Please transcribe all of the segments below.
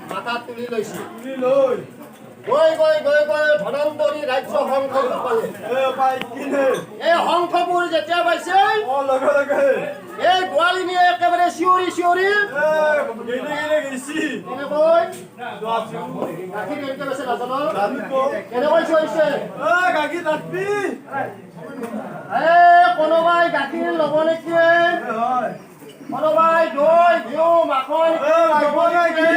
মাথা তুলি লৈছে তুলি লৈ গৈ গৈ গৈ গৈ ধনন্তৰী ৰাজ্য শংখবোৰ পালে পাই কিনে এই শংখবোৰ যেতিয়া পাইছে লগে লগে এই গোৱালিনীয়ে একেবাৰে চিঞৰি চিঞৰি গেলে গেলে গেছি কেনেকৈ দোৱাচোন গাখীৰ কেনেকৈ পাইছে নাজানো জানিব কেনেকৈ চিঞৰিছে গাখীৰ নাটবি কোনোবাই গাখীৰ ল'ব নেকি হয় কোনোবাই দৈ ঘিউ মাখন লাগিব নেকি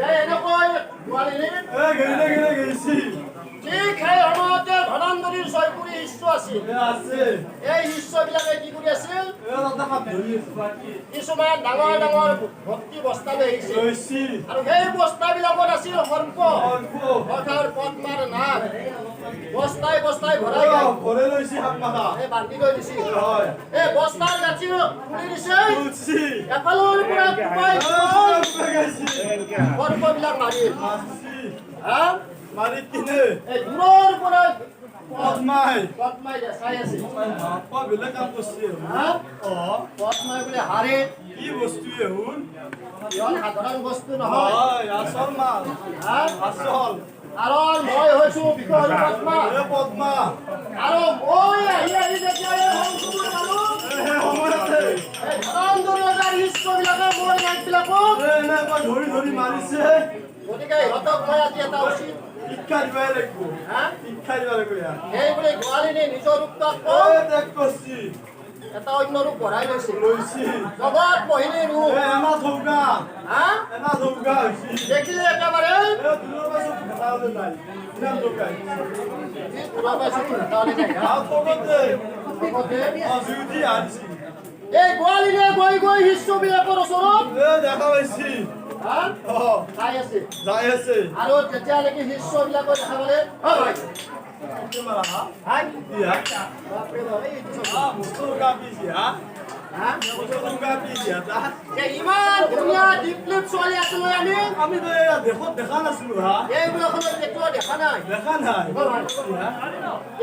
এনেকৈ গোৱালিনী গেলে গেলে গেছি ঠিক সেই সময়তে ধনন্তৰীৰ ছয়পুৰী শিষ্য আছিল আছে এই শিষ্যবিলাকে কি কৰি আছিল তাতে কাপ ধৰি আছে কিছুমান ডাঙৰ ডাঙৰ ভক্তি বস্তা লৈ আহিছিল লৈছি আৰু সেই বস্তাবিলাকত আছিল সৰ্প অৰ্থাৎ পদ্মাৰ নাগ বস্তাই বস্তাই ভৰাই ঘৰে লৈছি হাত মাথা এই বান্ধি লৈ দিছিল হয় এই বস্তাৰ গাঁঠি খুলি দিছে তুলছি এফালৰ পৰা কোবাই গেছি সৰ্পবিলাক মাৰিল মাছি হা মাৰি কিনে এই দূৰৰ পৰা পদ্মাই পদ্মাই চাই আছিল বেলেগ কাম কৰিছে হা পদ্মাই বোলে হাৰে কি বস্তু এহুন ইমান সাধাৰণ বস্তু নহয় হয় আচল মাল হা আচল কাৰণ মই হৈছো বিকল পদ্মা পদ্মা আৰু মই আহি আহি যেতিয়া এই শংখবোৰ পালো সময়তে এই ধনন্তৰী ৰজাৰ শিষ্যবিলাকে মোৰ নাকবিলাকক এনেকৈ ধৰি ধৰি মাৰিছে গতিকে ইহঁতক মই আজি এটা উচিত শিক্ষা দিবাই লাগিব হা শিক্ষা দিবা লাগিব ইয়াত সেই বুলি গোৱালিনী নিজৰ ৰূপটাক ত্যাগ কৰিছি এটা অন্য ৰূপ বঢ়াই লৈছে লৈছি জগত মোহিনী ৰূপ এনা ধৌকা হা এনা ধৌকা হৈছি দেখিলে একেবাৰে দূৰৰ পাছত ভেটাওলে যায় ইমান ধৌকা দূৰৰ পৰা চকু ভেটাওলে যায় হা? আৰু তলতে লগতে জুতি হাৰিছি এই গোৱালিনীয়ে গৈ গৈ শিষ্যবিলাকৰ ওচৰত দেখা পাইছি হা চাই আছে যাই আছে আৰু তেতিয়ালৈকে শিষ্যবিলাকৰ দেখা পালে হাই ইয়া বাপৰে বাপ, এই এইটো চাওক। মুস্তফা পিছি হা হা? মুস্তফা পিছি হা এই ইমান ধুনীয়া দীপলিপ ছোৱালী আছিলো আমি আমি তো এয়া দেশত দেখা নাছিলো হা এই বয়সত কেতিয়াও দেখা নাই দেখা নাই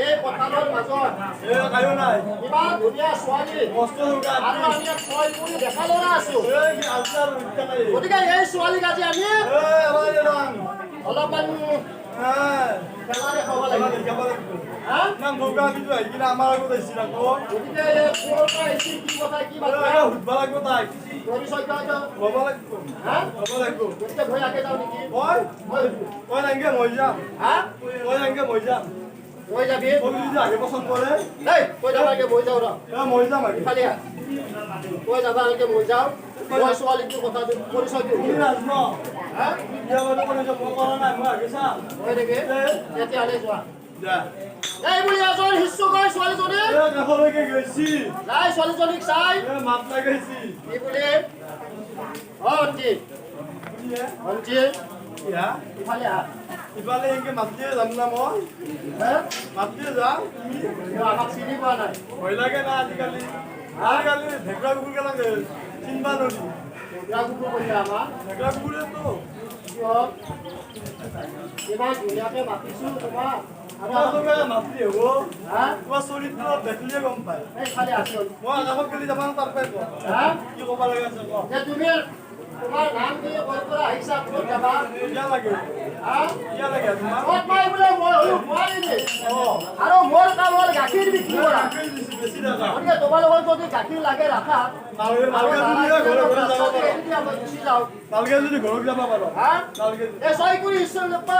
এই পথাৰৰ মাজত এ কায়ো নাই ইমান ধুনীয়া ছোৱালী মুস্তফা আৰু আমি ইয়াত ছয় পুৰি দেখা ল'ৰা আছো এ কি আজাৰ উঠা নাই গতিকে এই ছোৱালীক আজি আমি এ এবাৰ এৰাং অলপমান খেলা দেখাব লাগিব হা? নাম ধৌকা কিন্তু আহি কিনে আমাৰ আগত আহিছিল আকৌ গতিকে এই ক'ৰ পৰা আহিছিল, কি কথা কি বাৰ্তা সুধবা লাগিব তাইক পৰিচয় দিয়ক। ল'ব লাগিব হা? ল'ব লাগিব গতিকে মই আগে যাওঁ নেকি মই মই মই নাংগে মই যাম হা মই নাংগে মই যাম মই যাবি মই যদি আগে পচন্দ কৰে দেই মই যাব লাগে মই যাওঁ ৰ এ মই যাম আগে ইফালে আহ। মই যাব লাগে মই যাওঁ মই ছোৱালীটোৰ কথা পৰিচয় দিওঁ তুমি নাজনো হা বিয়া বাৰু কৰি যাব মই কৰা নাই মই আগে চাম মই নেকি তেতিয়াহ'লে যোৱা যা এই বুলি এজন শিষ্য গৈ ছোৱালীজনী এ কাষলৈকে গৈছি যাই ছোৱালীজনীক চাই এ মাত লাগাইছি কি বুলি ভণ্টি ভণ্টি ইয়া ইফালে আহ ইফালে এনেকে মাতিয়ে যাম না মই হা মাতিয়ে যাম কিয় আমাক চিনি পোৱা নাই ভয় লাগে না আজিকালি আজিকালি ঢেকৰা কুকুৰ লাগে চিনবা নদী কুকুৰা কুকুৰ কৰিলে আমাক ঢেকৰা কুকুৰেতো কিয় ইমান ধুনীয়াকে মাতিছো তোমাক আৰু আমাক তোমালোকে মাতি হ'ব হা তোমাৰ চৰিত্ৰ দেখিলে গম পায় এইফালে আছো মই আকাশত গেলি যাব তাৰ পাই হা কি ক'ব লাগে আছে ক যে তুমি তোমাৰ নাম কি ক'ৰ পৰা আহিছা ক'ত যাবা কিয়া লাগে হা কিয়া লাগে তোমাৰ ক'ত পাই বোলে মই হ'লো বোৱাৰীজনী আৰু মোৰ কাম হ'ল গাখীৰ বিক্ৰী কৰা বেছি দেখা গতিকে তোমালোকৰ যদি গাখীৰ লাগে ৰাখা নালগে যদি ঘৰে ঘৰে যাব পাৰো মই গুচি যাওঁ নালগে যদি ঘৰত যাব পাৰো হা নালগে এই ছয়পুৰী ঈশ্বৰ লোপা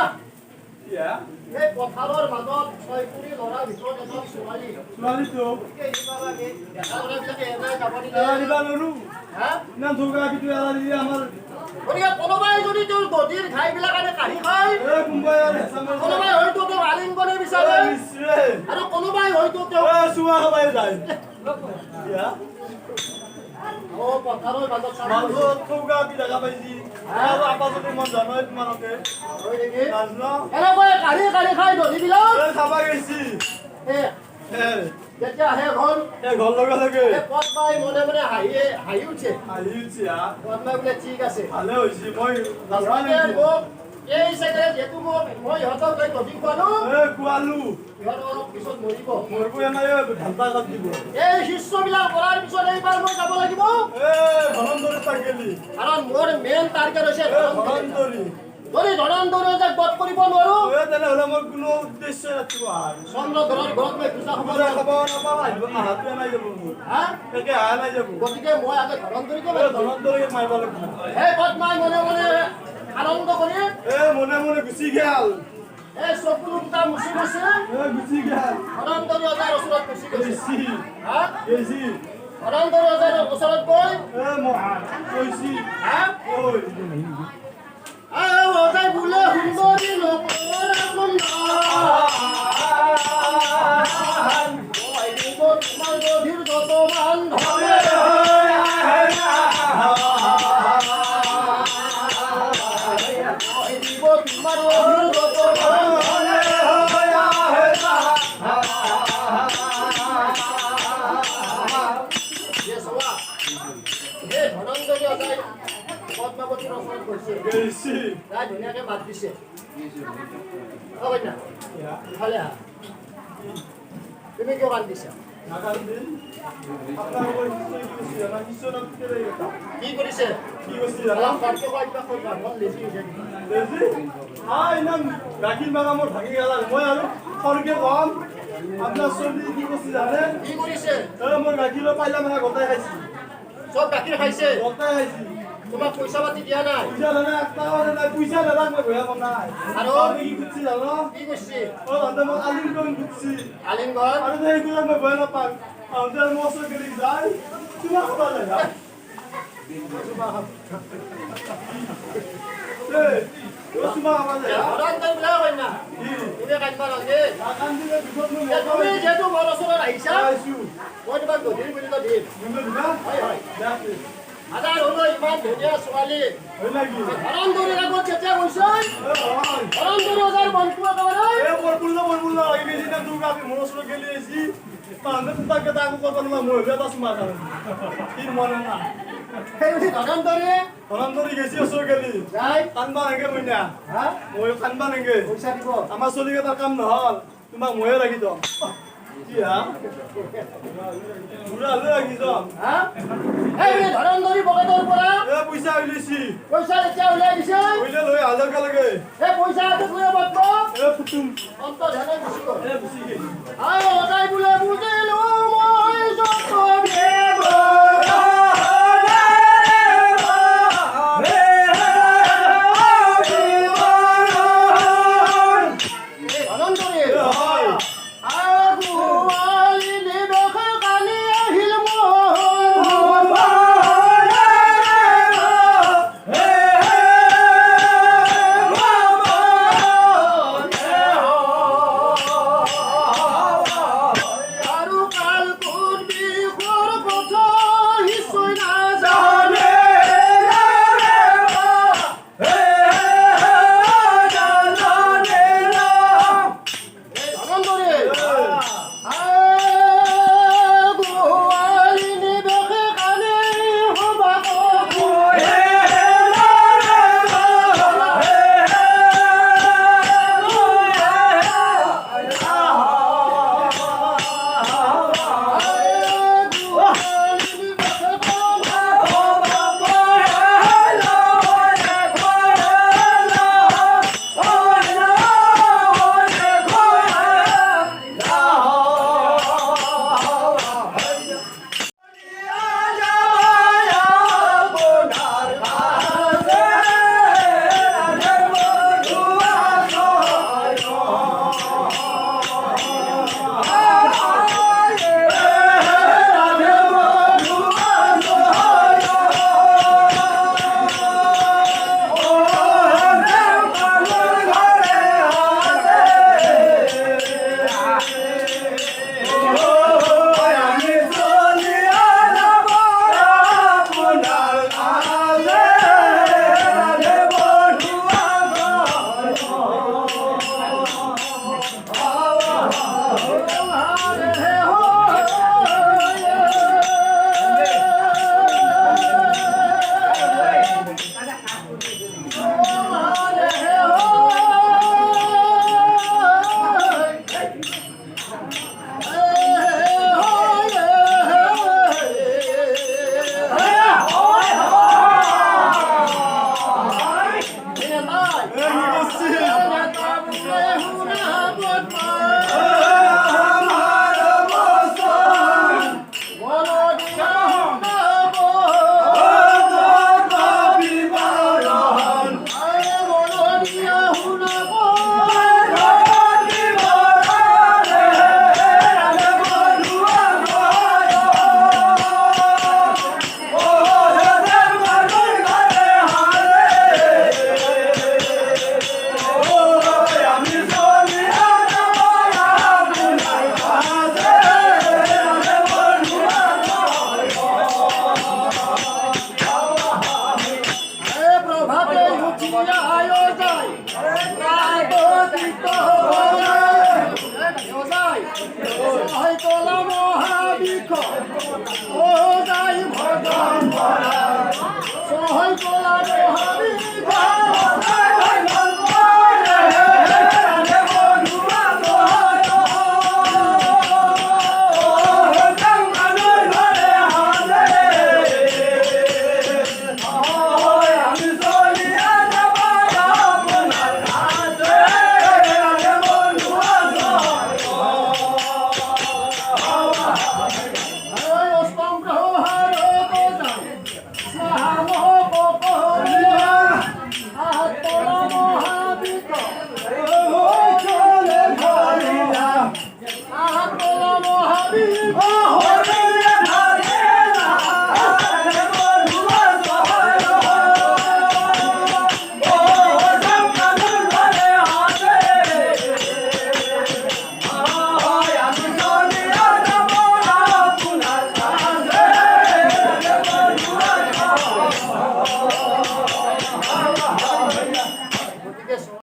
কিয়া এই পথাৰৰ মাজত ছয়পুৰী ল'ৰাৰ ভিতৰত এজন ছোৱালী ছোৱালীটো গতিকে আহিব লাগে ডেকা ল'ৰাবিলাকে এনেই যাব এৰা দিলে দিবা নোৱাৰো হা ইমান ধোকা পিটো এৰা দিলে আমাৰ গতিকে কোনোবাই যদি তেওঁৰ গদিৰ ঘাইবিলাক আনি কাঢ়ি খায় এ কোনোবাই আৰু হেঁচা মাৰিব কোনোবাই হয়তো তেওঁ আলিংগনে বিচাৰে নিশ্চয় আৰু কোনোবাই হয়তো তেওঁ চুমা খাবাই যায় কিয়া পথাৰৰ মাজত চাব মাজত ধোকা পি দেখা পাইছি আৰু আপা যদি মন জানই তোমালোকে হয় নেকি নাজনো এনেকৈ কাঢ়ি কাঢ়ি খাই নদীবিলাক এ খাবা গৈছি যেতিয়া আহে ঘৰ এ ঘৰ লগে লগে পথ পাই মনে মনে হাঁহি উঠে আহি উঠছি হা পথ পাই বোলে ঠিক আছে ভালে হৈছে মই নাজনা সিহঁতে নেকি মোক এই চাগে যেহেতু মই ইহঁতক এই টপিক পালো কোৱালো ইহঁত অলপ পিছত মৰিব মৰবো এনাই ধান্দা কাট দিব এই শিষ্যবিলাক কৰাৰ পিছত এইবাৰ মই যাব লাগিব ধনন্দৰী তাক গেলি কাৰণ মোৰ মেইন টাৰ্গেট হৈছে ধনন্দৰী যদি ধনন্দৰী যাক বধ কৰিব নোৱাৰো তেনেহ'লে মোৰ কোনো উদ্দেশ্য নাথাকিব আৰু চন্দ্ৰধৰৰ ঘৰত মই পূজা খাব পূজা খাব নাপাওঁ আহিব আহাটো এনাই যাব মোৰ হা একে আহা নাই যাব গতিকে মই আগে ধনন্দৰীকে মাৰিম ধনন্দৰীক মাৰিব লাগিব এই বদমাই মনে মনে আনন্দ কৰি মনে মনে গুচি গেল এই চকুলো দুটা মুচি মুচি গুচি গেল ধনন্দৰী ৰজাৰ ওচৰত গুচি গৈছে গৈছি হা গৈছি ধনন্দৰী ৰজাৰ ওচৰত গৈ গৈছি হা ঐ ৰজাই বোলে সুন্দৰী নকৰা তোমাৰ গধীৰ যতমান ধৰে তোমাৰ গধীৰ যতমান ধনন্দৰী ৰজাই পদ্মাৱতীৰ ওচৰত গৈছে গৈছি তাই ধুনীয়াকে মাত দিছে অ বন্যা ইফালে আহা তুমি কিয় মাত দিছা নাগান্দি আপোনালোকৰ নিশ্চয় নাম কি কৰিছে কি কৈছি অলপ ভালকে কোৱা কিবা কৰিবা মন লেজি হৈছে ইমান গাখীৰ মাগা মোৰ ভাঙি গেল মই আৰু সৰকে কম আপোনাৰ চলি কি কৈছি জানে কি কৰিছে মোৰ গাখীৰৰ পাইলা মাগা গোটাই খাইছি চব গাখীৰ খাইছে গোটাই খাইছি তোমাক পইচা পাতি দিয়া নাই পইচা দাদা একটা নাই পইচা দাদা মই ভয়া কম নাই আৰু কি কৰছি জানো কি কৰিছে দাদা মই আলিঙ্গন কৰছি আলিঙ্গন আৰু সেইগুলো মই ভয়া নাপাম আমাদেৰ মশো গেলি যাই তোমাৰ খাবাৰ লাগা তোমাৰ খাবাৰ লাগা ধনন্দৰী বোলে বন্যা তুমি কাটিব লাগে নাগান্দিলে বিপদ মই তুমি যিহেতু মোৰ ওচৰত আহিছা আইছো মই তোমাক গধীৰ বুলি দিম নিমে দিবা হয় হয় দেখি হাজাৰ হ'লেও ইমান ধুনীয়া ছোৱালী হয় নাকি ধনন্দৰীৰ আগত যেতিয়া গৈছে হয় ধনন্দৰী ৰজাৰ মনটো একেবাৰে বলবুল লাগি গেছি না দুর্গা আমি মনসুর গেলি এসি পান্ডে তাকে তাকে করবার না মই বেটা সুমা কারণ কি মনে না সেই ধনন্দৰী ধনন্দরি গেছি ওসর গেলি যাই কানবা নাগে মই না হা মই কানবা নাগে পইচা দিব আমার চলি তার কাম নহল তোমাক ময়ে রাখি দম কি হা পুরা আলু রাখি দম হা এই ধনন্দৰী পকেটৰ পৰা পয়সা উলিছি পইচা যেতিয়া উলিয়াই দিছে ওইলে লই হাজার কা লাগে এই পইচা হাতত লৈ বদব ফুটুম অন্ত ধ্যানে গুচি গ'ল গুছি গেলি আৰু ৰজাই বোলে বুজিলো মই যত দেৱ ধনন্দৰী আগুৱালি নিদখে কালি আহিল আৰু Mojave,